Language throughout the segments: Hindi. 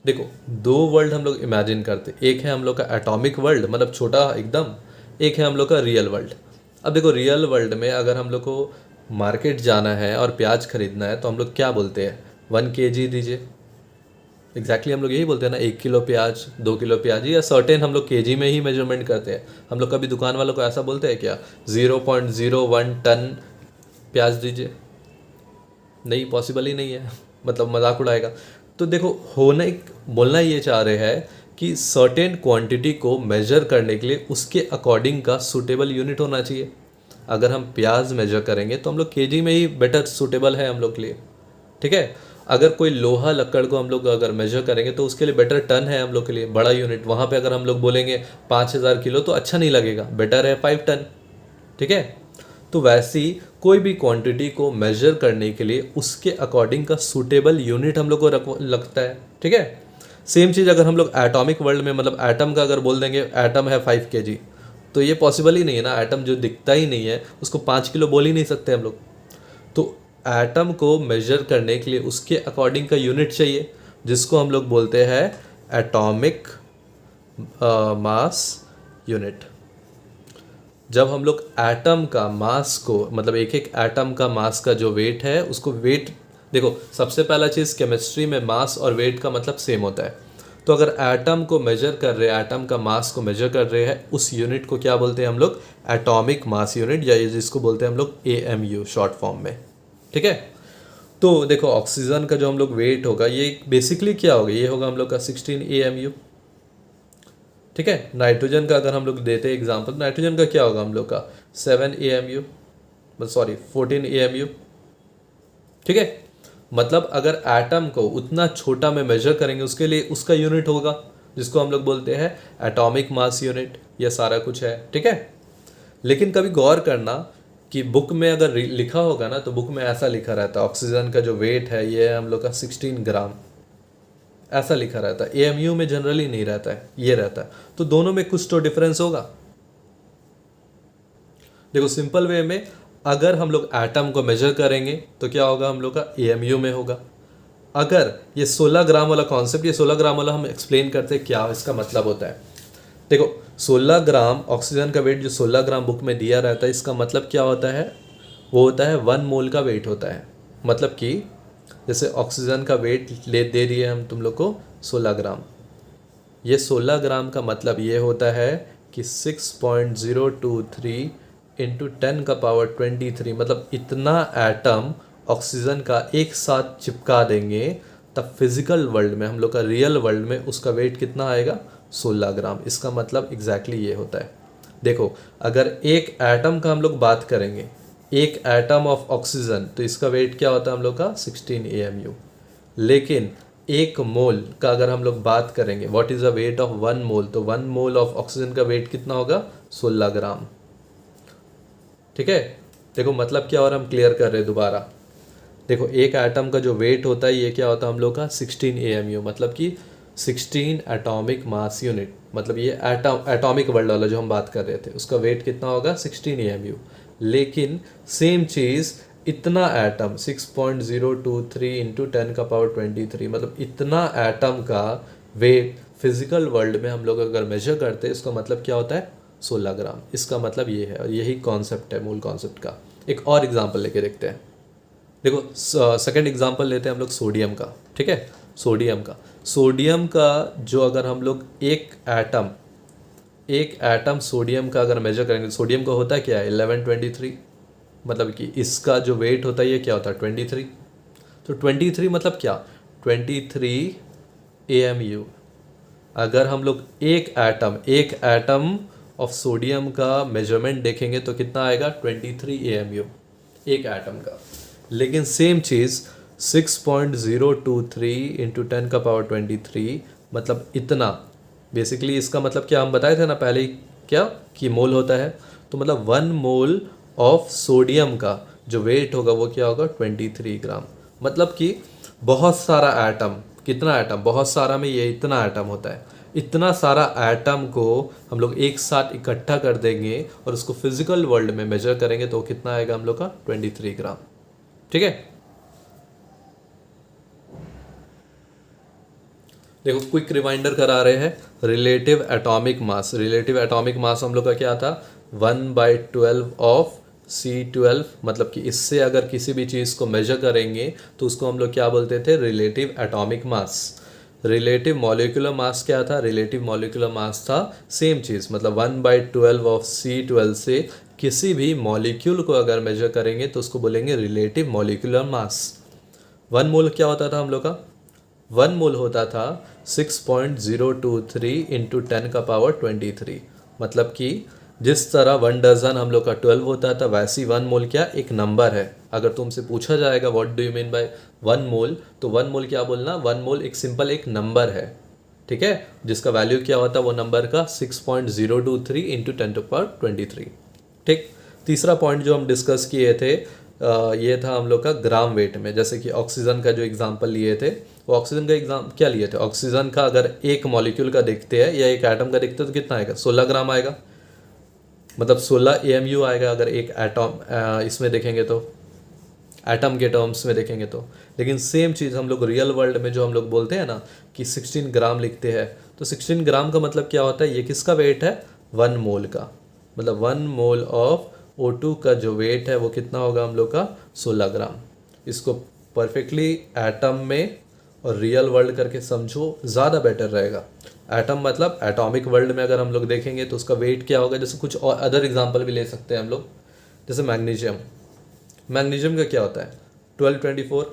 देखो, दो वर्ल्ड हम लोग इमेजिन करते, एक है हम लोग का एटॉमिक वर्ल्ड मतलब छोटा एकदम, एक है हम लोग का रियल वर्ल्ड। अब देखो, रियल वर्ल्ड में अगर हम लोग को मार्केट जाना है और प्याज खरीदना है तो हम लोग क्या बोलते हैं, 1 kg दीजिए। एग्जैक्टली हम लोग यही बोलते हैं ना, 1 किलो प्याज, 2 किलो प्याज, या सर्टेन हम लोग केजी में ही मेजरमेंट करते हैं। हम लोग कभी दुकान वालों को ऐसा बोलते हैं क्या, 0.01 टन प्याज दीजिए? नहीं, पॉसिबल ही नहीं है। मतलब मजाक उड़ाएगा। तो देखो, होने बोलना ये चाह रहे हैं कि सर्टेन क्वांटिटी को मेजर करने के लिए उसके अकॉर्डिंग का सूटेबल यूनिट होना चाहिए। अगर हम प्याज मेजर करेंगे तो हम लोग केजी में ही बेटर सूटेबल है हम लोग के लिए, ठीक है। अगर कोई लोहा लक्कड़ को हम लोग अगर मेजर करेंगे तो उसके लिए बेटर टन है हम लोग के लिए, बड़ा यूनिट। वहाँ पे अगर हम लोग बोलेंगे 5,000 किलो तो अच्छा नहीं लगेगा, बेटर है 5 टन, ठीक है। तो वैसी कोई भी क्वांटिटी को मेजर करने के लिए उसके अकॉर्डिंग का सूटेबल यूनिट हम लोग को लगता है, ठीक है। सेम चीज़ अगर हम लोग एटॉमिक वर्ल्ड में, मतलब एटम का अगर बोल देंगे एटम है 5 kg, तो ये पॉसिबल ही नहीं है ना। एटम जो दिखता ही नहीं है उसको 5 किलो बोल ही नहीं सकते हम लोग। तो एटम को मेजर करने के लिए उसके अकॉर्डिंग का यूनिट चाहिए, जिसको हम लोग बोलते हैं एटॉमिक मास यूनिट। जब हम लोग एटम का मास को, मतलब एक एक एटम का मास का जो वेट है उसको वेट, देखो सबसे पहला चीज़, केमिस्ट्री में मास और वेट का मतलब सेम होता है। तो अगर एटम को मेजर कर रहे हैं, एटम का मास को मेजर कर रहे हैं, उस यूनिट को क्या बोलते हैं हम लोग, एटॉमिक मास यूनिट, या ये जिसको बोलते हैं हम लोग AMU शॉर्ट फॉर्म में, ठीक है। तो देखो, ऑक्सीजन का जो हम लोग वेट होगा ये बेसिकली क्या होगा, ये होगा हम लोग का 16 AMU, ठीक है। नाइट्रोजन का अगर हम लोग देते हैं एग्जांपल, नाइट्रोजन का क्या होगा हम लोग का 7 AMU, सॉरी 14 AMU, ठीक है। मतलब अगर एटम को उतना छोटा में मेजर करेंगे उसके लिए उसका यूनिट होगा, जिसको हम लोग बोलते हैं एटॉमिक मास यूनिट। ये सारा कुछ है, ठीक है। लेकिन कभी गौर करना कि बुक में अगर लिखा होगा ना, तो बुक में ऐसा लिखा रहता है ऑक्सीजन का जो वेट है ये है हम लोग का 16 ग्राम, ऐसा लिखा रहता है। AMU में जनरली नहीं रहता है, ये रहता है। तो दोनों में कुछ तो डिफरेंस होगा। देखो, सिंपल वे में अगर हम लोग एटम को मेजर करेंगे तो क्या होगा, हम लोग का AMU में होगा। अगर ये 16 ग्राम वाला कॉन्सेप्ट, ये 16 ग्राम वाला हम एक्सप्लेन करते हैं क्या इसका मतलब होता है। देखो, 16 ग्राम ऑक्सीजन का वेट जो 16 ग्राम बुक में दिया रहता है, इसका मतलब क्या होता है, वो होता है 1 मोल का वेट होता है। मतलब कि जैसे ऑक्सीजन का वेट दे दिए हम तुम लोग को 16 ग्राम, ये 16 ग्राम का मतलब ये होता है कि 6.023 इंटू 10⁻23, मतलब इतना एटम ऑक्सीजन का एक साथ चिपका देंगे, तब फिजिकल वर्ल्ड में, हम लोग का रियल वर्ल्ड में उसका वेट कितना आएगा, 16 ग्राम। इसका मतलब एग्जैक्टली ये होता है। देखो, अगर एक एटम का हम लोग बात करेंगे, एक एटम ऑफ ऑक्सीजन, तो इसका वेट क्या होता है हम लोग का 16 AMU। लेकिन एक मोल का अगर हम लोग बात करेंगे, what is the weight of 1 मोल, तो 1 मोल ऑफ ऑक्सीजन का वेट कितना होगा, 16 ग्राम, ठीक है। देखो मतलब क्या, और हम क्लियर कर रहे हैं दोबारा। देखो, एक एटम का जो वेट होता है ये क्या होता है हम लोग का 16 AMU, मतलब कि 16 एटॉमिक मास यूनिट। मतलब ये एटॉमिक वर्ल्ड वाला जो हम बात कर रहे थे उसका वेट कितना होगा 16 AMU। लेकिन सेम चीज़ इतना एटम 6.023 इंटू 10⁻23, मतलब इतना एटम का वेट फिजिकल वर्ल्ड में हम लोग अगर मेजर करते हैं, इसका मतलब क्या होता है 16 ग्राम। इसका मतलब ये है, और यही कॉन्सेप्ट है मूल कॉन्सेप्ट का। एक और एग्जांपल लेके देखते हैं। देखो, सेकंड एग्जांपल लेते हैं हम लोग सोडियम का, ठीक है। सोडियम का जो अगर हम लोग एक एटम सोडियम का अगर मेजर करेंगे, सोडियम का होता है क्या है 1123, मतलब कि इसका जो वेट होता है ये क्या होता है 23। तो 23 मतलब क्या, 23 AMU। अगर हम लोग एक एटम ऑफ सोडियम का मेजरमेंट देखेंगे तो कितना आएगा 23 AMU एक एटम का। लेकिन सेम चीज़ 6.023 इंटू 10⁻23, मतलब इतना, बेसिकली इसका मतलब क्या हम बताए थे ना पहले ही, क्या कि मोल होता है। तो मतलब 1 मोल ऑफ सोडियम का जो वेट होगा वो क्या होगा 23 ग्राम। मतलब कि बहुत सारा एटम, कितना एटम, बहुत सारा में ये इतना एटम होता है। इतना सारा एटम को हम लोग एक साथ इकट्ठा कर देंगे और उसको फिजिकल वर्ल्ड में मेजर करेंगे तो कितना आएगा हम लोग का 23 ग्राम, ठीक है। देखो क्विक रिमाइंडर करा रहे हैं, relative atomic mass. Relative atomic mass हम लोग का क्या था, 1/12 ऑफ C12, मतलब कि इससे अगर किसी भी चीज़ को मेजर करेंगे तो उसको हम लोग क्या बोलते थे, relative atomic mass. Relative molecular mass क्या था, रिलेटिव मॉलिक्यूलर मास था सेम चीज़, मतलब 1/12 ऑफ C12 से किसी भी मॉलिक्यूल को अगर मेजर करेंगे तो उसको बोलेंगे रिलेटिव मॉलिक्यूलर मास। 1 मोल क्या होता था हम लोग का, 1 मोल होता था 6.023 इंटू 10⁻23। मतलब कि जिस तरह 1 डजन हम लोग का 12 होता था, वैसी 1 मोल क्या एक नंबर है। अगर तुमसे पूछा जाएगा what do you mean by 1 मोल, तो 1 मोल क्या बोलना, 1 मोल एक सिंपल एक नंबर है, ठीक है, जिसका वैल्यू क्या होता है वो नंबर का 6.023 इंटू 10⁻23। ठीक, तीसरा पॉइंट जो हम डिस्कस किए थे ये था हम लोग का ग्राम वेट में। जैसे कि ऑक्सीजन का जो एग्जांपल लिए थे, वो ऑक्सीजन का एग्जाम क्या लिए थे, ऑक्सीजन का अगर एक मॉलिक्यूल का देखते हैं या एक एटम का देखते हैं तो कितना आएगा, 16 ग्राम आएगा, मतलब 16 AMU आएगा अगर एक एटम इसमें देखेंगे तो, एटम के टर्म्स में देखेंगे तो। लेकिन सेम चीज़ हम लोग रियल वर्ल्ड में जो हम लोग बोलते हैं ना कि 16 ग्राम लिखते हैं, तो 16 ग्राम का मतलब क्या होता है, ये किसका वेट है, 1 मोल का। मतलब 1 मोल ऑफ O2 का जो वेट है वो कितना होगा हम लोग का, 16 ग्राम। इसको परफेक्टली एटम में और रियल वर्ल्ड करके समझो, ज़्यादा बेटर रहेगा। एटम मतलब एटॉमिक वर्ल्ड में अगर हम लोग देखेंगे तो उसका वेट क्या होगा, जैसे कुछ और अदर एग्जांपल भी ले सकते हैं हम लोग, जैसे मैग्नीशियम। मैग्नीशियम का क्या होता है 1224,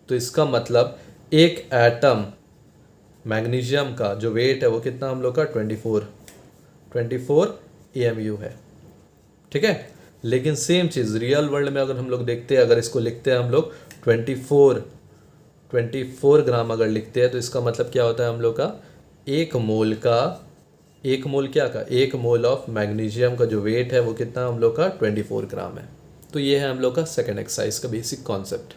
तो इसका मतलब एक एटम मैग्नीशियम का जो वेट है वो कितना हम लोग का 24 AMU है, ठीक है। लेकिन सेम चीज़ रियल वर्ल्ड में अगर हम लोग देखते हैं, अगर इसको लिखते हैं हम लोग 24 ग्राम अगर लिखते हैं, तो इसका मतलब क्या होता है हम लोग का, एक मोल क्या का, एक मोल ऑफ मैग्नीशियम का जो वेट है वो कितना हम लोग का 24 ग्राम है। तो ये है हम लोग का सेकेंड एक्सरसाइज का बेसिक कॉन्सेप्ट।